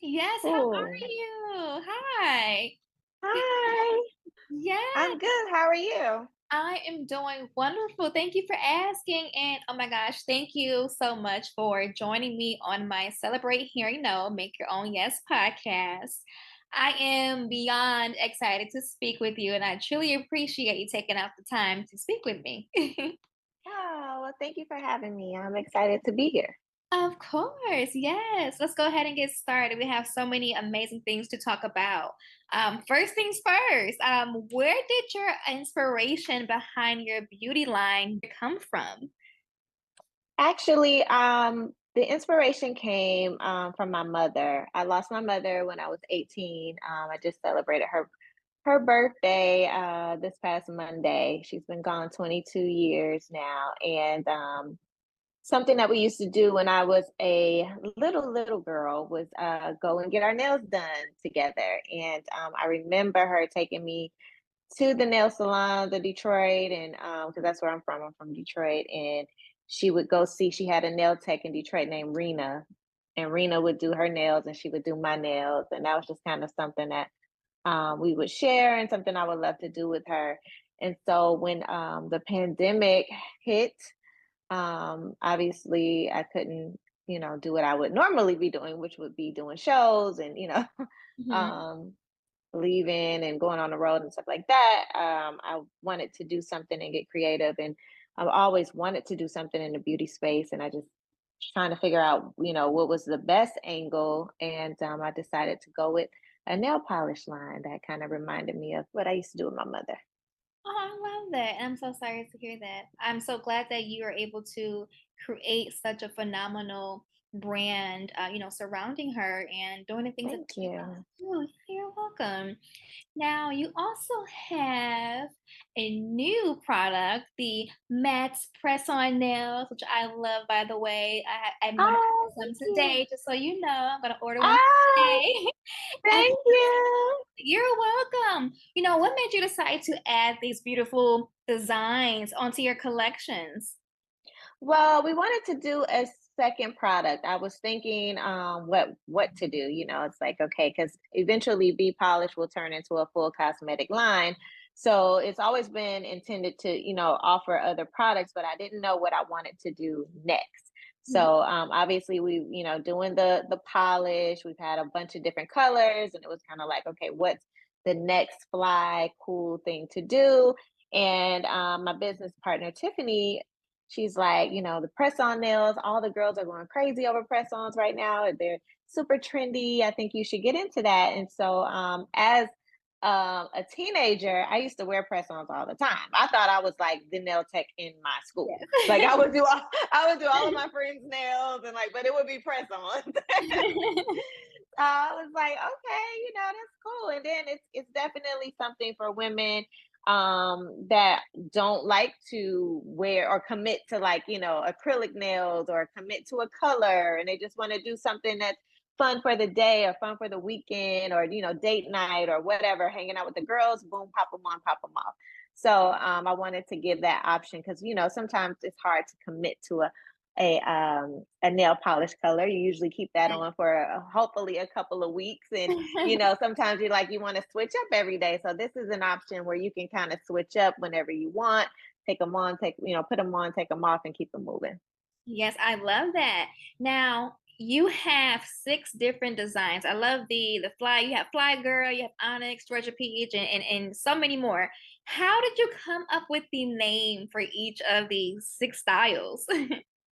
Yes, how Cool. are you? Hi. Hi. Yes, I'm good. How are you? I am doing wonderful. Thank you for asking. And oh my gosh, thank you so much for joining me on my Celebrate Hearing No, Make Your Own Yes podcast. I am beyond excited to speak with you, and I truly appreciate you taking out the time to speak with me. Oh, well, thank you for having me. I'm excited to be here. Of course, yes. Let's go ahead and get started. We have so many amazing things to talk about. First things first, where did your inspiration behind your beauty line come from? Actually, the inspiration came from my mother. I lost my mother when I was 18. I just celebrated her birthday this past Monday. She's been gone 22 years now, and something that we used to do when I was a little girl was go and get our nails done together. And I remember her taking me to the nail salon, the Detroit, and because that's where I'm from. I'm from Detroit, and she would go see. She had a nail tech in Detroit named Rena, and Rena would do her nails, and she would do my nails, and that was just kind of something that we would share, and something I would love to do with her. And so when the pandemic hit, obviously I couldn't, do what I would normally be doing, which would be doing shows and, Mhm. um, leaving and going on the road and stuff like that. I wanted to do something and get creative, and I've always wanted to do something in the beauty space, and I just trying to figure out, what was the best angle, and I decided to go with a nail polish line that kind of reminded me of what I used to do with my mother. Oh, I love that. And I'm so sorry to hear that. I'm so glad that you are able to create such a phenomenal brand, surrounding her and doing the things that Thank she loves you. to do. You're welcome. Now, you also have a new product, the matte press-on nails, which I love, by the way. I'm gonna Oh, order some thank you. today, just so you know. I'm gonna order one Ah, today. And thank you. you're welcome. What made you decide to add these beautiful designs onto your collections? Well, we wanted to do a second product. I was thinking what to do. It's like okay, because eventually Be Polish will turn into a full cosmetic line. So it's always been intended to, offer other products, but I didn't know what I wanted to do next. Mhm. So obviously we, doing the polish, we've had a bunch of different colors, and it was kind of like, okay, what's the next fly cool thing to do? And my business partner Tiffany, she's like, the press on nails, all the girls are going crazy over press ons right now. They're super trendy. I think you should get into that. And so, as a teenager, I used to wear press ons all the time. I thought I was like the nail tech in my school. Like Yes. I would do all of my friends' nails, and like, but it would be press ons. I was like, okay, that's cool. And then it's definitely something for women that don't like to wear or commit to, like, acrylic nails or commit to a color, and they just want to do something that's fun for the day or fun for the weekend, or date night or whatever, hanging out with the girls, boom, pop them on, pop them off. So I wanted to give that option because sometimes it's hard to commit to a nail polish color. You usually keep that on for hopefully a couple of weeks, and sometimes you want to switch up every day. So this is an option where you can kind of switch up whenever you want. Take them on, put them on, take them off, and keep them moving. Yes, I love that. Now, you have 6 different designs. I love the fly. You have Fly Girl, you have Onyx, Georgia Peach, and so many more. How did you come up with the name for each of these 6 styles?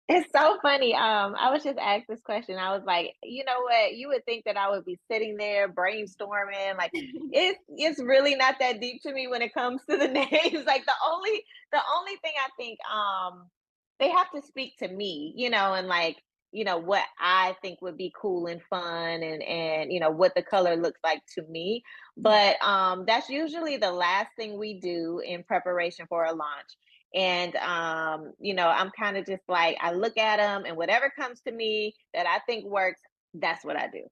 It's so funny. I was just asked this question. I was like, you know what? You would think that I would be sitting there brainstorming. Like, it's really not that deep to me when it comes to the names. Like the only thing I think they have to speak to me, and like, what I think would be cool and fun, and what the color looks like to me. But that's usually the last thing we do in preparation for a launch. And I'm kind of just like, I look at them, and whatever comes to me that I think works, that's what I do.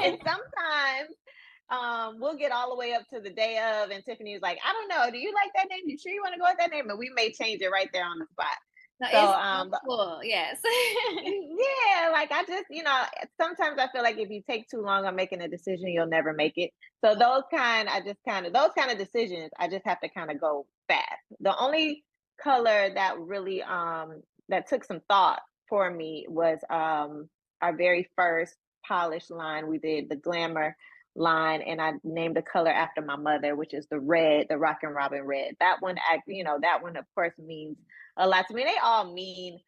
And sometimes we'll get all the way up to the day of, and Tiffany is like, I don't know, do you like that name? You sure you want to go with that name? And we may change it right there on the spot. No, So it's so cool. Yes. yeah, like I just, sometimes I feel like if you take too long on making a decision, you'll never make it. So those kind of decisions, I just have to kind of go fast. The only color that really that took some thought for me was our very first polish line. We did the glamour line, and I named the color after my mother, which is the red, the Rockin' Robin red. That one that one of course means a lot to me. They all mean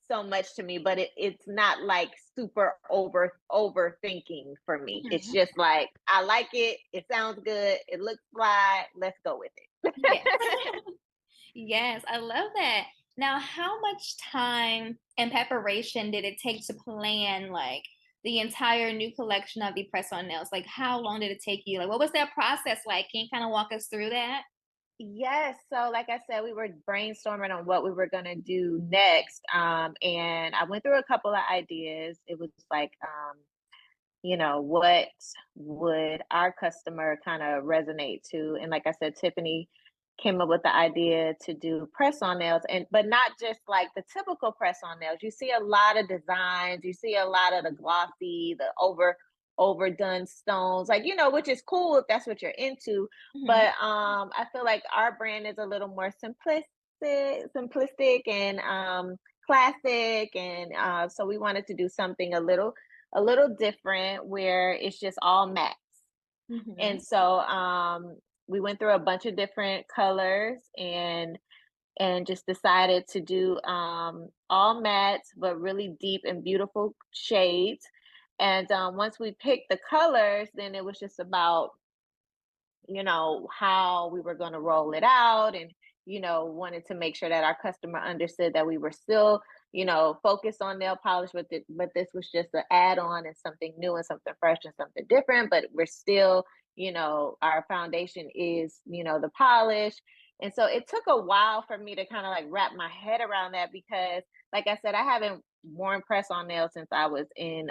so much to me, but it's not like super overthinking for me. It's Mhm. just like I like it, it sounds good, it looks fly, let's go with it. Yes. Yes, I love that. Now, how much time and preparation did it take to plan like the entire new collection of the press on nails? Like how long did it take you? Like what was that process like? Can you kind of walk us through that? Yes, so like I said, we were brainstorming on what we were gonna do next. And I went through a couple of ideas. It was like what would our customer kind of resonate to? And like I said, Tiffany came up with the idea to do press on nails, and but not just like the typical press on nails. You see a lot of designs, you see a lot of the glossy, the overdone stones, like which is cool if that's what you're into. Mhm. But I feel like our brand is a little more simplistic and classic, and so we wanted to do something a little different where it's just all matte. And Mhm. so we went through a bunch of different colors and just decided to do all matte but really deep and beautiful shades. And once we picked the colors, then it was just about how we were going to roll it out, and wanted to make sure that our customer understood that we were still focused on nail polish, but this was just an add-on and something new and something fresh and something different, but we're still our foundation is the polish. And so it took a while for me to kind of like wrap my head around that, because like I said, I haven't worn press on nails since I was in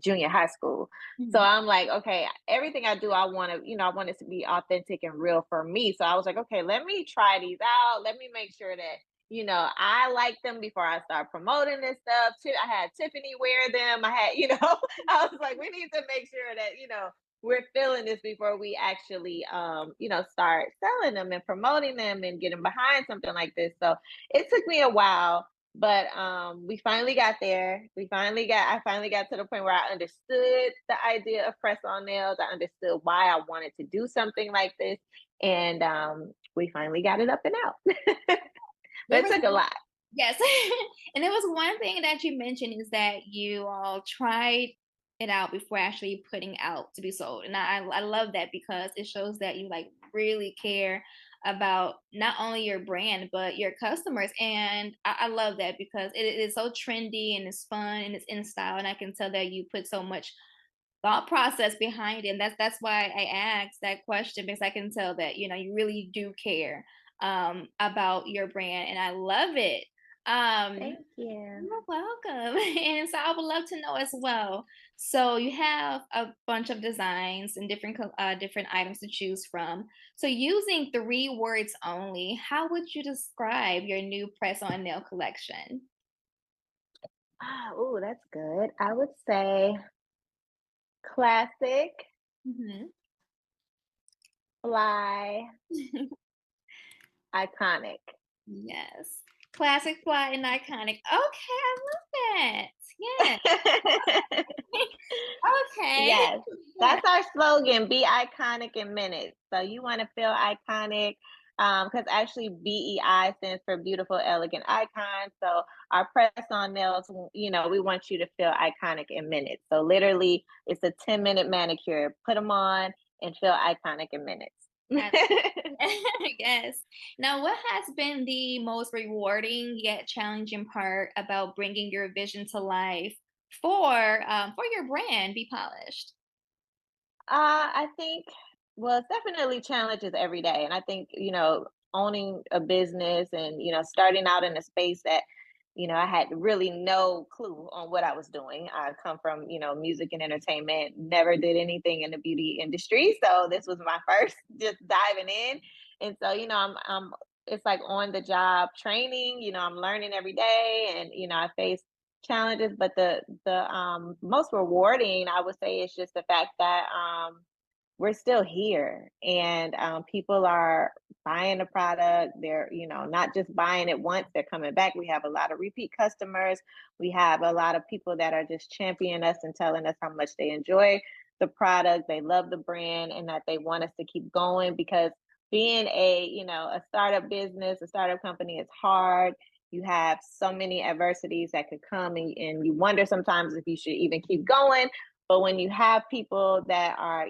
junior high school. So Mhm. I'm like, okay, everything I do, I want it to be authentic and real for me. So I was like, okay, let me try these out. Let me make sure that, I like them before I start promoting this stuff. I had Tiffany wear them. I had, I was like, we need to make sure that, we're feeling this before we actually, start selling them and promoting them and getting behind something like this. So it took me a while, but we finally got there. I finally got to the point where I understood the idea of press on nails. I understood why I wanted to do something like this, and we finally got it up and out. But There it was took a lot. yes. And there was one thing that you mentioned is that you all tried it out before actually putting out to be sold. And I love that because it shows that you like really care about not only your brand but your customers. And I love that because it is so trendy and it's fun and it's in style. And I can tell that you put so much thought process behind it. And that's why I asked that question because I can tell that you really do care about your brand, and I love it. Thank you. You're welcome. And so I would love to know as well. So you have a bunch of designs and different items to choose from. So using three words only, how would you describe your new press on nail collection? Oh, that's good. I would say classic, Hmm. fly, iconic. Yes. Classic, fly, and iconic. Okay, I love that. Yeah. Okay. Yes, Yeah. that's our slogan, be iconic in minutes. So you want to feel iconic, because actually BEI stands for beautiful, elegant icon. So our press on nails, we want you to feel iconic in minutes. So literally, it's a 10-minute manicure. Put them on and feel iconic in minutes. I Yes. Now, what has been the most rewarding yet challenging part about bringing your vision to life for your brand, Be Polished? I think, well, it's definitely challenges every day. And I think, owning a business and, starting out in a space that, I had really no clue on what I was doing. I come from, music and entertainment, never did anything in the beauty industry. So this was my first just diving in. And so, I'm it's like on the job training. I'm learning every day, and I face challenges. But the most rewarding, I would say, is just the fact that we're still here, and people are buying the product. They're not just buying it once, they're coming back. We have a lot of repeat customers. We have a lot of people that are just championing us and telling us how much they enjoy the product, they love the brand, and that they want us to keep going, because being a startup business, a startup company, is hard. You have so many adversities that could come, and you wonder sometimes if you should even keep going. But when you have people that are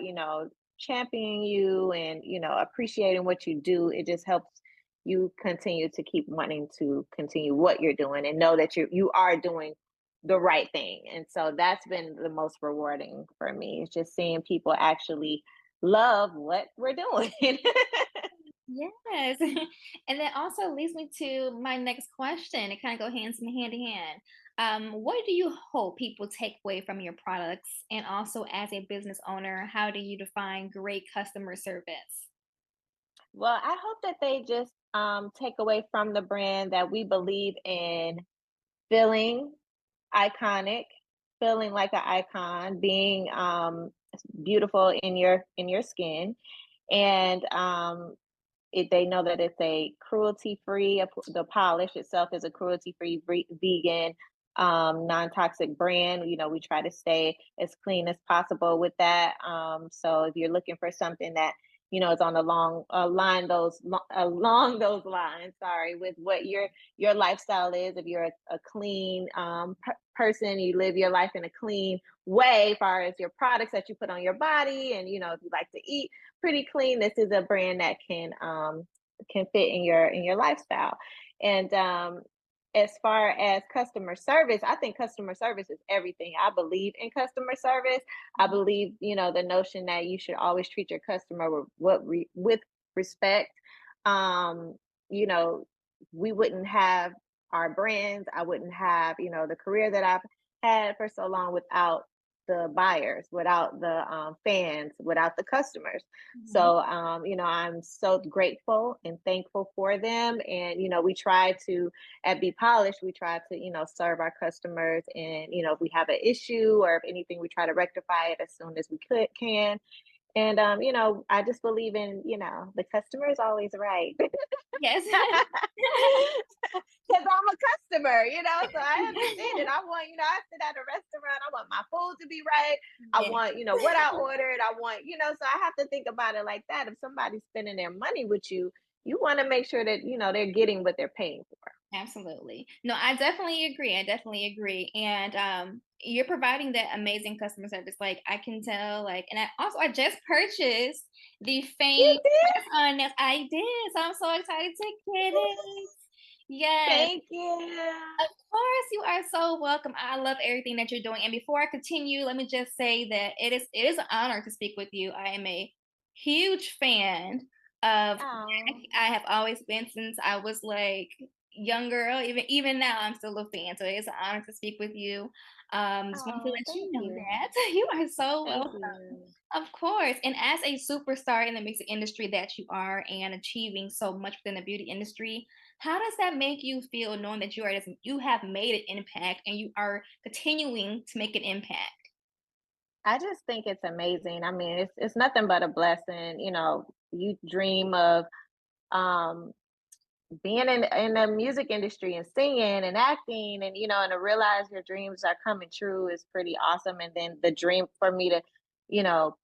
championing you and appreciating what you do, it just helps you continue to keep wanting to continue what you're doing, and know that you are doing the right thing. And so that's been the most rewarding for me, is just seeing people actually love what we're doing. Yes. And that also leads me to my next question. It kind of go hand in hand. What do you hope people take away from your products? And also, as a business owner, how do you define great customer service? Well, I hope that they just take away from the brand that we believe in feeling iconic, feeling like an icon, being beautiful in your skin, and they know that it's a cruelty free. The polish itself is a cruelty free, vegan, non toxic brand. We try to stay as clean as possible with that. So if you're looking for something that is on a long line those along those lines, sorry, with what your lifestyle is. If you're a clean person, you live your life in a clean way, as far as your products that you put on your body, and if you like to eat pretty clean, this is a brand that can fit in your lifestyle. And as far as customer service, I think customer service is everything. I believe in customer service. I believe, the notion that you should always treat your customer with respect. Um, you know, we wouldn't have our brands. I wouldn't have, the career that I've had for so long without the buyers, without the fans, without the customers. Mhm. So, I'm so grateful and thankful for them. And, we try to, at Be Polished, we try to, serve our customers. And, if we have an issue or if anything, we try to rectify it as soon as we can. And, I just believe in, the customer is always right. Yes. Because I'm a customer, so I understand it. I want, I sit at a restaurant, I want my food to be right. I Yeah. want, what I ordered. I want, so I have to think about it like that. If somebody's spending their money with you, you want to make sure that, they're getting what they're paying for. Absolutely. No, I definitely agree. I definitely agree. And you're providing that amazing customer service. Like I can tell, like, and I just purchased the You Fame did? press on nails. I did. So I'm so excited to get it. Yes. Thank you. Of course, you are so welcome. I love everything that you're doing. And before I continue, let me just say that it is an honor to speak with you. I am a huge fan of Oh, Blaque. I have always been since I was like young girl. Even now, I'm still a fan. So it's an honor to speak with you. Just wanted to oh, let you thank know you. that you are so Thank welcome. you. Of course. And as a superstar in the music industry that you are and achieving so much within the beauty industry, how does that make you feel knowing that you have made an impact and you are continuing to make an impact? I just think it's amazing. I mean, it's nothing but a blessing. You dream of um being in the music industry and singing and acting, and and to realize your dreams are coming true is pretty awesome. And then the dream for me to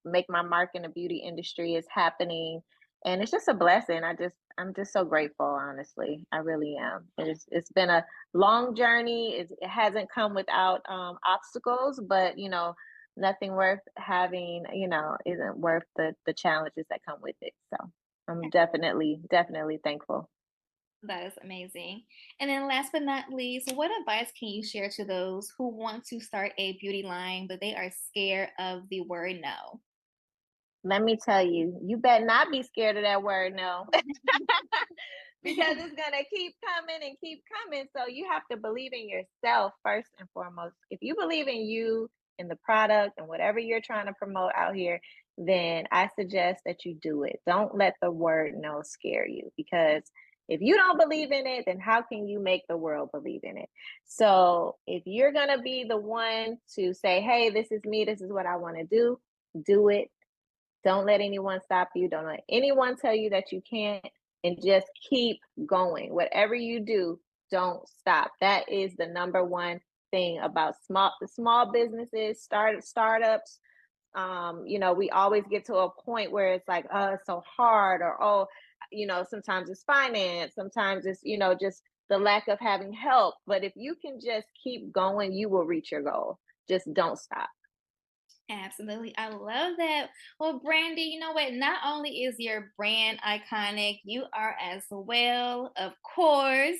make my mark in the beauty industry is happening, and it's just a blessing. I'm just so grateful, honestly. I really am. It's been a long journey. It hasn't come without obstacles, but nothing worth having isn't worth the challenges that come with it. So I'm definitely thankful. That is amazing. And then last but not least, what advice can you share to those who want to start a beauty line, but they are scared of the word no? Let me tell you, you better not be scared of that word no, because it's gonna keep coming and keep coming. So you have to believe in yourself first and foremost. If you believe in you, in the product, and whatever you're trying to promote out here, then I suggest that you do it. Don't let the word no scare you, because If you don't believe in it, then how can you make the world believe in it? So if you're going to be the one to say, hey, this is me, this is what I want to do it. Don't let anyone stop you. Don't let anyone tell you that you can't, and just keep going. Whatever you do, don't stop. That is the number one thing about small businesses, startups. We always get to a point where it's like, oh, it's so hard, or oh, sometimes it's finance, sometimes it's, just the lack of having help. But if you can just keep going, you will reach your goal. Just don't stop. Absolutely. I love that. Well, Brandy, you know what? Not only is your brand iconic, you are as well, of course.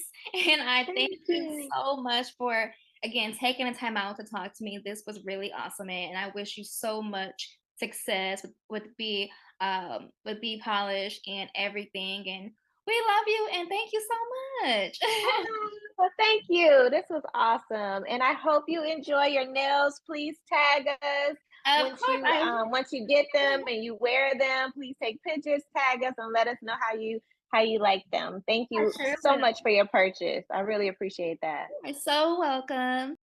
And I thank Thank you you. so much for, again, taking the time out to talk to me. This was really awesome. And I wish you so much success with Be Polished and everything. And we love you and thank you so much. Oh, well, thank you. This was awesome, and I hope you enjoy your nails. Please tag us Of course, I once you get them and you wear them. Please take pictures, tag us, and let us know how you like them. Thank I you sure so will. much for your purchase. I really appreciate that. You're so welcome.